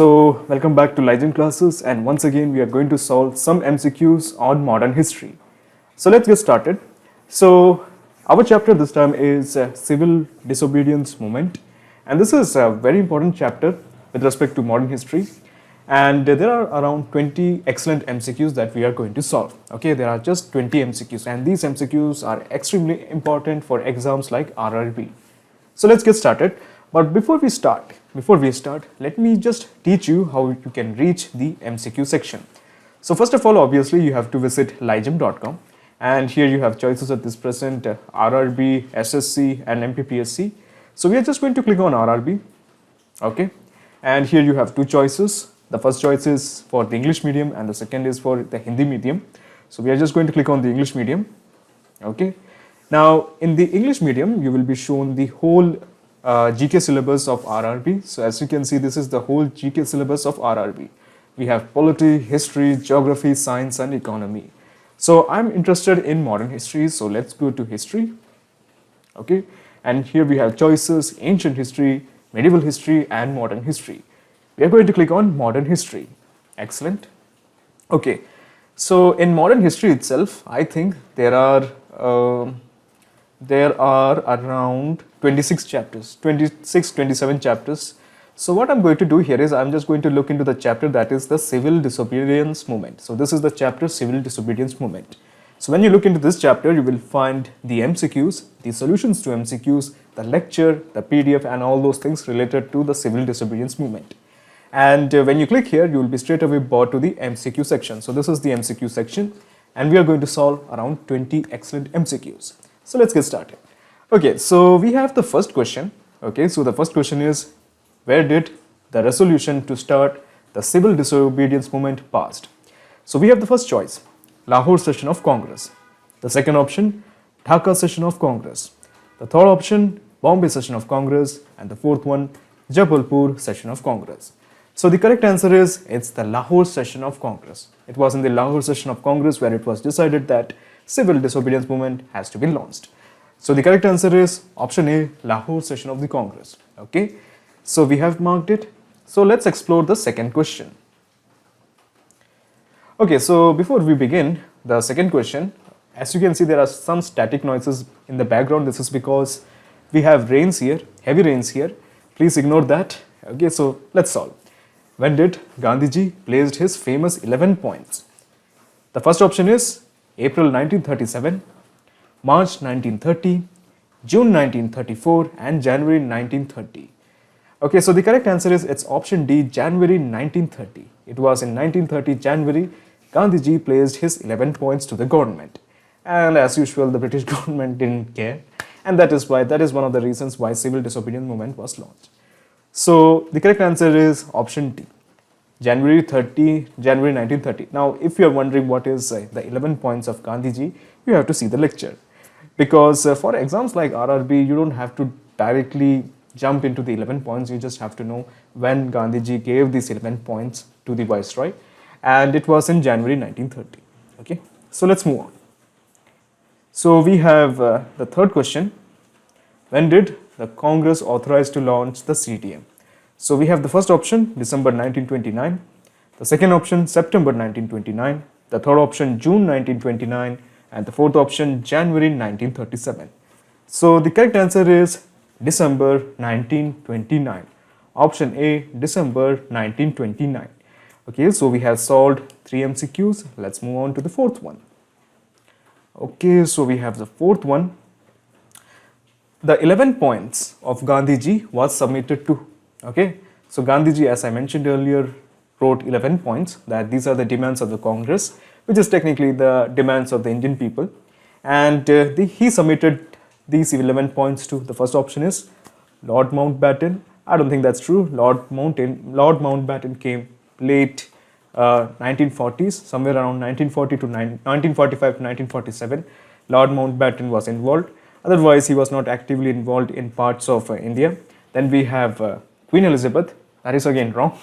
So, welcome back to Legend classes, and once again we are going to solve some MCQs on modern history. So, let's get started. So, our chapter this time is Civil Disobedience Movement, and this is a very important chapter with respect to modern history. And there are around 20 excellent MCQs that we are going to solve. Okay, there are just 20 MCQs, and these MCQs are extremely important for exams like RRB. So let's get started. But before we start, let me just teach you how you can reach the MCQ section. So first of all, obviously you have to visit ligem.com, and here you have choices at this present RRB, SSC and MPPSC. So we are just going to click on RRB. Okay, and here you have two choices. The first choice is for the English medium and the second is for the Hindi medium. So we are just going to click on the English medium. Okay, now in the English medium you will be shown the whole GK syllabus of RRB. So as you can see, this is the whole GK syllabus of RRB. We have polity, history, geography, science and economy. So I'm interested in modern history, so let's go to history. Okay, and here we have choices: ancient history, medieval history and modern history. We are going to click on modern history. Excellent. Okay, so in modern history itself, I think there are around 26 chapters, 27 chapters. So what I'm going to do here is I'm just going to look into the chapter that is the Civil Disobedience Movement. So this is the chapter Civil Disobedience Movement. So when you look into this chapter, you will find the MCQs, the solutions to MCQs, the lecture, the PDF and all those things related to the Civil Disobedience Movement. And when you click here, you will be straight away brought to the MCQ section. So this is the MCQ section, and we are going to solve around 20 excellent MCQs. So let's get started. Okay, so we have the first question. Okay, so the first question is, where did the resolution to start the Civil Disobedience Movement passed? So we have the first choice, Lahore Session of Congress. The second option, Dhaka Session of Congress. The third option, Bombay Session of Congress. And the fourth one, Jabalpur Session of Congress. So the correct answer is, it's the Lahore Session of Congress. It was in the Lahore Session of Congress where it was decided that Civil Disobedience Movement has to be launched. So the correct answer is option A, Lahore Session of the Congress. Okay, so we have marked it. So let's explore the second question. Okay, so before we begin the second question, as you can see, there are some static noises in the background. This is because we have rains here, heavy rains here. Please ignore that. Okay, so let's solve. When did Gandhiji placed his famous 11 points? The first option is April 1937, March 1930, June 1934 and January 1930. Okay, so the correct answer is it's option D, January 1930. It was in 1930 January Gandhiji placed his 11 points to the government. And as usual, the British government didn't care. And that is one of the reasons why Civil Disobedience Movement was launched. So the correct answer is option D, January 1930. Now, if you are wondering what is the 11 points of Gandhiji, you have to see the lecture. Because for exams like RRB, you don't have to directly jump into the 11 points. You just have to know when Gandhiji gave these 11 points to the Viceroy. And it was in January 1930. Okay, so let's move on. So we have the third question. When did the Congress authorize to launch the CDM? So we have the first option, December 1929, the second option, September 1929, the third option, June 1929, and the fourth option, January 1937. So the correct answer is December 1929. Option A, December 1929. Okay, so we have solved 3 MCQs. Let's move on to the fourth one. Okay, so we have the fourth one. The 11 points of Gandhiji was submitted to. Okay, so Gandhiji, as I mentioned earlier, wrote 11 points that these are the demands of the Congress, which is technically the demands of the Indian people. And he submitted these 11 points to, the first option is Lord Mountbatten. I don't think that's true. Lord Mountbatten came late 1940s, somewhere around 1940 to 1945 to 1947. Lord Mountbatten was involved. Otherwise, he was not actively involved in parts of India. Then we have Queen Elizabeth. That is again wrong.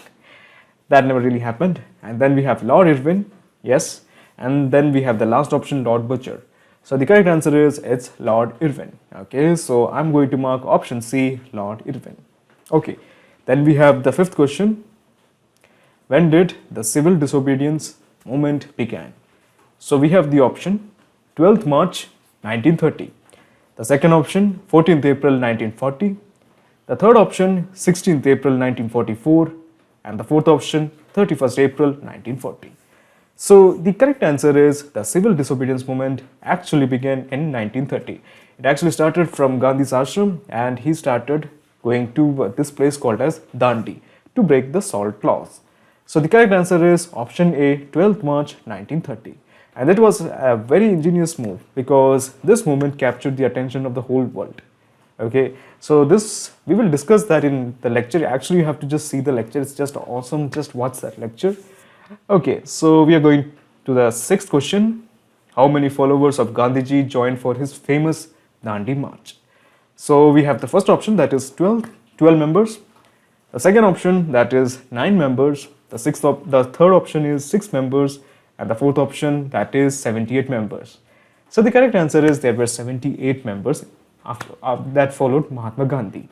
That never really happened. And then we have Lord Irwin. Yes. And then we have the last option, Lord Butcher. So the correct answer is it's Lord Irwin. Okay, so I'm going to mark option C, Lord Irwin. Okay, then we have the fifth question. When did the civil disobedience movement began? So we have the option 12th March 1930. The second option 14th April 1940. The third option 16th April 1944. And the fourth option 31st April 1940. So the correct answer is the civil disobedience movement actually began in 1930. It actually started from Gandhi's ashram and he started going to this place called as Dandi to break the salt laws. So the correct answer is option A, 12th March 1930. And that was a very ingenious move because this movement captured the attention of the whole world. Okay, so this we will discuss that in the lecture. Actually, you have to just see the lecture. It's just awesome. Just watch that lecture. Okay, so we are going to the sixth question. How many followers of Gandhiji joined for his famous Dandi March? So we have the first option that is 12 members. The second option that is 9 members. The third option is 6 members. And the fourth option that is 78 members. So the correct answer is there were 78 members that followed Mahatma Gandhi.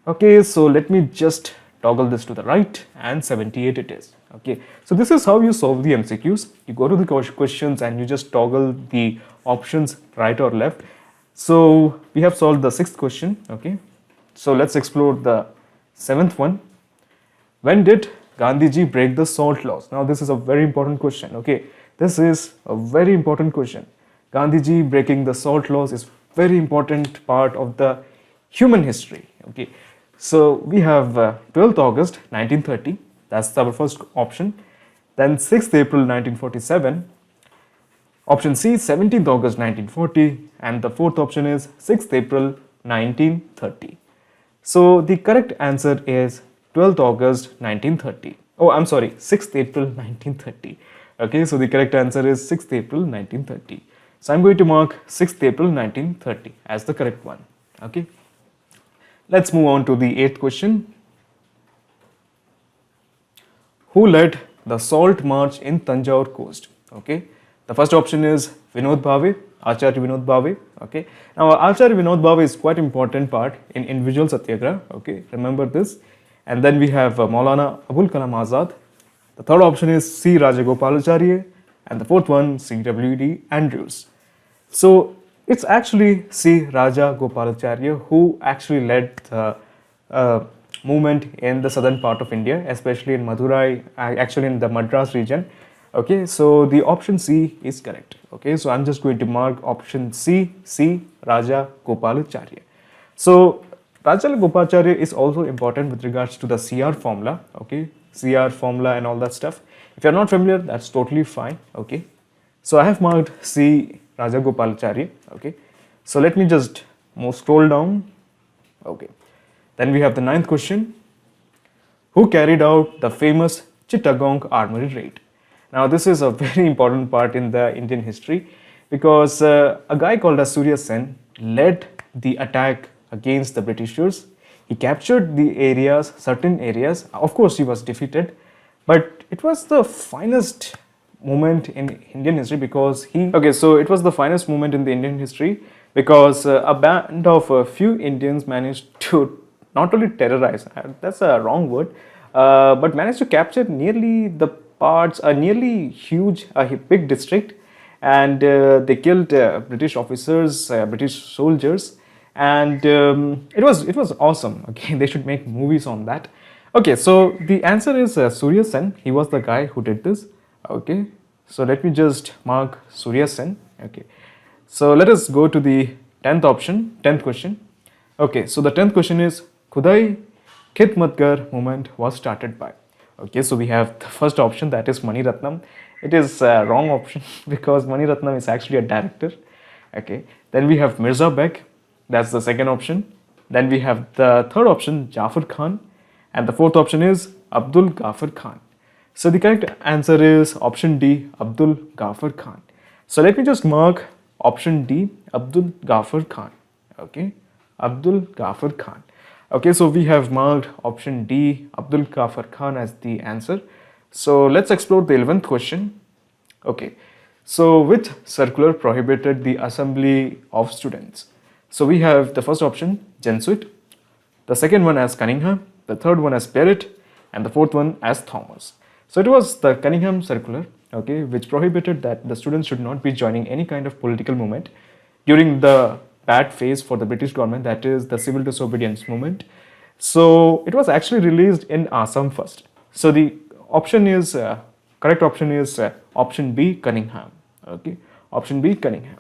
Okay, so let me just toggle this to the right and 78 it is. Okay, so this is how you solve the MCQs. You go to the questions and you just toggle the options right or left. So we have solved the sixth question. Okay, so let's explore the seventh one. When did Gandhiji break the salt laws? Now this is a very important question. Okay, this is a very important question. Gandhiji breaking the salt laws is very important part of the human history. Okay, so we have 12th August 1930. That's our first option. Then 6th April 1947. Option C, 17th August 1940. And the fourth option is 6th April 1930. So the correct answer is 12th August 1930. Oh, I'm sorry, 6th April 1930. Okay, so the correct answer is 6th April 1930. So I'm going to mark 6th April 1930 as the correct one. Okay. Let's move on to the eighth question. Who led the Salt March in Tanjore Coast? Okay. The first option is Vinod Bhave, Acharya Vinod Bhave. Okay. Now Acharya Vinod Bhave is quite important part in individual satyagraha. Okay. Remember this. And then we have Maulana Abul Kalam Azad. The third option is C. Rajagopalacharya. And the fourth one, C.W.D. Andrews. So it's actually C. Rajagopalacharya who actually led the movement in the southern part of India, especially in Madurai, actually in the Madras region. Okay, so the option C is correct. Okay, so I'm just going to mark option C, Rajagopalacharya. So Rajagopalacharya is also important with regards to the CR formula. Okay, CR formula and all that stuff. If you're not familiar, that's totally fine. Okay, so I have marked C. Rajagopalacharya. Okay, so let me just scroll down. Okay, then we have the ninth question. Who carried out the famous Chittagong Armory raid? Now this is a very important part in the Indian history because a guy called as Surya Sen led the attack against the Britishers. He captured the areas, certain areas. Of course, he was defeated, but it was the finest moment in Indian history because it was the finest moment in the Indian history because a band of a few Indians managed to not only terrorize, that's a wrong word, but managed to capture nearly the parts, a nearly huge, a big district, and they killed British officers, British soldiers, and it was awesome. Okay, they should make movies on that. Okay, so the answer is Surya Sen. He was the guy who did this. Okay, so let me just mark Surya Sen. Okay, so let us go to the 10th question. Okay, so the 10th question is Khudai Khidmatgar movement was started by. Okay, so we have the first option, that is Mani Ratnam. It is a wrong option because Mani Ratnam is actually a director. Okay, then we have Mirza Beg, that's the second option. Then we have the third option, Jafar Khan, and the fourth option is Abdul Ghaffar Khan. So the correct answer is option D, Abdul Ghaffar Khan. So let me just mark option D, Abdul Ghaffar Khan. Okay, Abdul Ghaffar Khan. Okay, so we have marked option D, Abdul Ghaffar Khan as the answer. So let's explore the 11th question. Okay, so which circular prohibited the assembly of students? So we have the first option, Jesuit, the second one as Cunningham, the third one as Barrett, and the fourth one as Thomas. So it was the Cunningham Circular, okay, which prohibited that the students should not be joining any kind of political movement during the bad phase for the British government, that is the civil disobedience movement. So it was actually released in Assam first. So the option is correct option is option B, Cunningham. Okay, option B, Cunningham.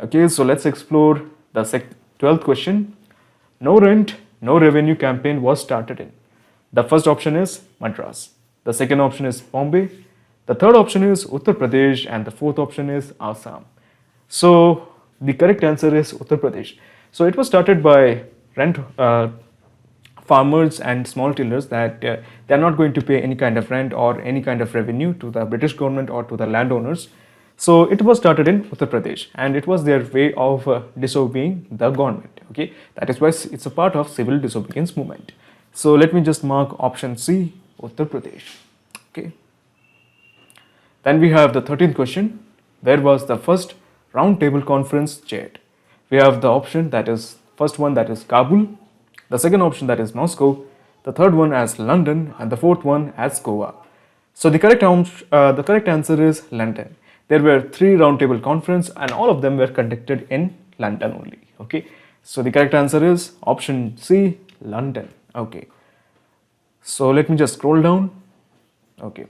Okay, so let's explore the 12th question. No rent, no revenue campaign was started in. The first option is Madras. The second option is Bombay. The third option is Uttar Pradesh, and the fourth option is Assam. So the correct answer is Uttar Pradesh. So it was started by rent farmers and small tillers that they are not going to pay any kind of rent or any kind of revenue to the British government or to the landowners. So it was started in Uttar Pradesh, and it was their way of disobeying the government. Okay, that is why it's a part of civil disobedience movement. So let me just mark option C, Uttar Pradesh. Okay. Then we have the 13th question. Where was the first round table conference chaired? We have the option that is first one, that is Kabul, the second option, that is Moscow, the third one as London, and the fourth one as Goa. So the correct answer is London. There were 3 roundtable conference, and all of them were conducted in London only. Okay, so the correct answer is option C, London. Okay, so let me just scroll down. Okay,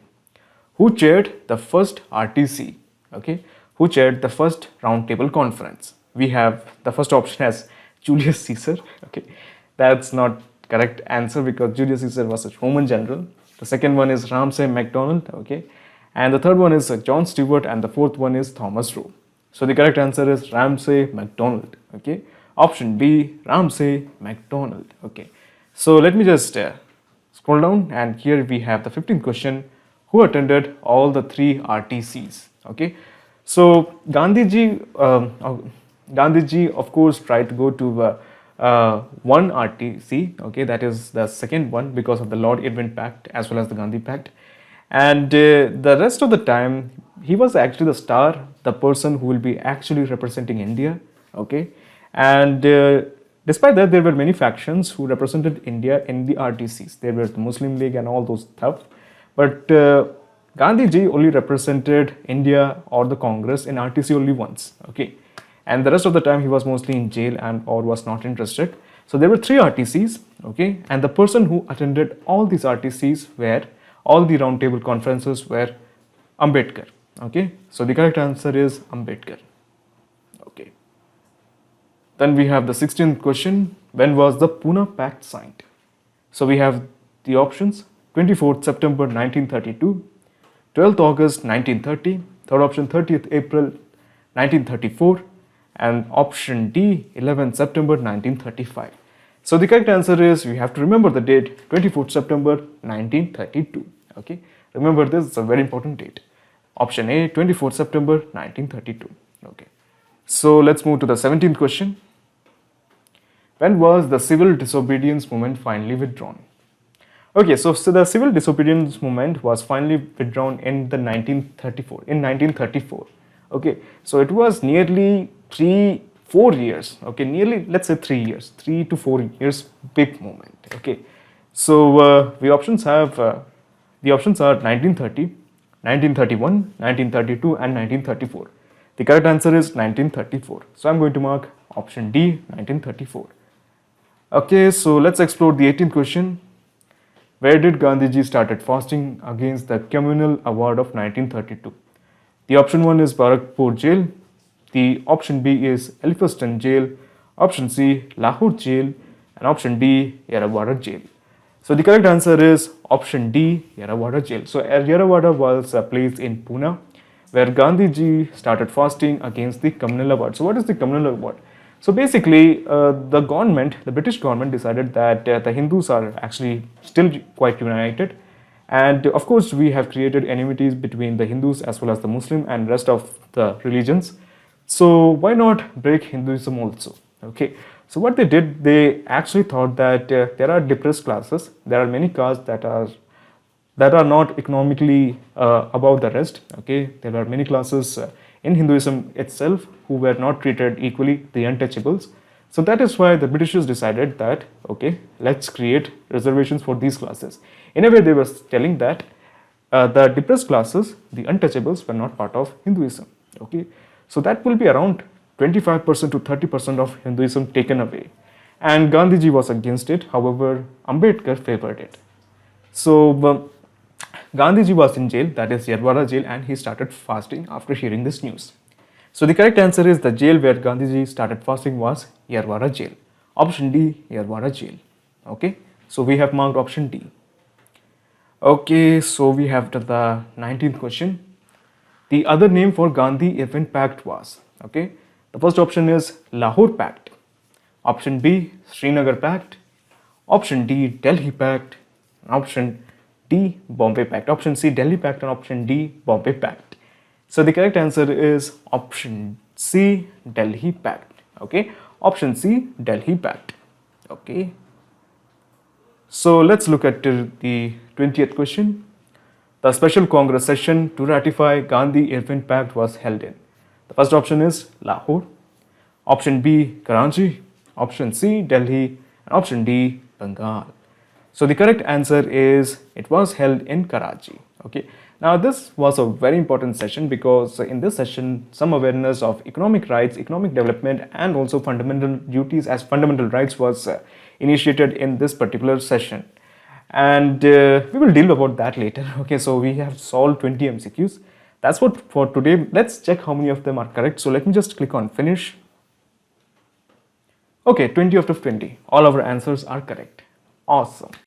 who chaired the first RTC? Okay, who chaired the first roundtable conference? We have the first option as Julius Caesar. Okay, that's not correct answer because Julius Caesar was a Roman general. The second one is Ramsay MacDonald. Okay, and the third one is John Stewart, and the fourth one is Thomas Roe. So the correct answer is Ramsay MacDonald. Okay, option B, Ramsay MacDonald. Okay, so let me just scroll down, and here we have the 15th question. Who attended all the 3 RTCs? Okay, so Gandhiji, of course, tried to go to one RTC. Okay, that is the second one because of the Lord Irwin Pact as well as the Gandhi Pact. And the rest of the time, he was actually the star, the person who will be actually representing India. Okay, and despite that, there were many factions who represented India in the RTCs. There was the Muslim League and all those stuff. But Gandhiji only represented India or the Congress in RTC only once. Okay, and the rest of the time he was mostly in jail and or was not interested. So there were 3 RTCs. Okay, and the person who attended all these RTCs were all the roundtable conferences were Ambedkar. Okay, so the correct answer is Ambedkar. Okay. Then we have the 16th question. When was the Pune Pact signed? So we have the options: 24th September 1932, 12th August 1930, third option 30th April 1934, and option D, 11th September 1935. So the correct answer is, we have to remember the date, 24th September 1932. Okay, remember this, it's a very important date. Option A, 24th September 1932. Okay, so let's move to the 17th question. When was the civil disobedience movement finally withdrawn? Okay, so the civil disobedience movement was finally withdrawn in the 1934. Okay, so it was nearly 4 years. Okay, nearly, let's say 3 years, 3 to 4 years big movement. Okay, so the options are 1930, 1931, 1932, and 1934. The correct answer is 1934. So I'm going to mark option D, 1934. Okay, so let's explore the 18th question. Where did Gandhiji started fasting against the communal award of 1932? The option 1 is Barakpur jail. The option B is Elphinstone jail. Option C, Lahore jail. And option D, Yerrawada jail. So the correct answer is option D, Yerrawada jail. So Yerrawada was a place in Pune where Gandhiji started fasting against the communal award. So what is the communal award? So basically, the British government decided that the Hindus are actually still quite united. And of course, we have created enmities between the Hindus as well as the Muslim and rest of the religions. So why not break Hinduism also? Okay. So what they did, they actually thought that there are depressed classes. There are many castes that are not economically above the rest. Okay. There are many classes in Hinduism itself who were not treated equally, the untouchables. So that is why the Britishers decided that, okay, let's create reservations for these classes. In a way, they were telling that the depressed classes, the untouchables, were not part of Hinduism. Okay, so that will be around 25% to 30% of Hinduism taken away, and Gandhiji was against it. However, Ambedkar favored it. So Gandhiji was in jail, that is Yerwada jail, and he started fasting after hearing this news. So the correct answer is the jail where Gandhiji started fasting was Yerwada jail. Option D, Yerwada jail. Okay, so we have marked option D. Okay, so we have to the 19th question. The other name for Gandhi Irvin Pact was, okay, the first option is Lahore Pact. Option B, Srinagar Pact. Option D, Delhi Pact. Option D, Bombay Pact. Option C, Delhi Pact, and option D, Bombay Pact. So the correct answer is option C, Delhi Pact. Okay, option C, Delhi Pact. Okay. So let's look at the 20th question. The special Congress session to ratify Gandhi-Irvin Pact was held in. The first option is Lahore. Option B, Karachi. Option C, Delhi. And option D, Bengal. So the correct answer is it was held in Karachi. Okay. Now this was a very important session because in this session some awareness of economic rights, economic development, and also fundamental duties as fundamental rights was initiated in this particular session. And we will deal about that later. Okay, so we have solved 20 MCQs. That's what for today. Let's check how many of them are correct. So let me just click on finish. Okay, 20 out of 20. All our answers are correct. Awesome.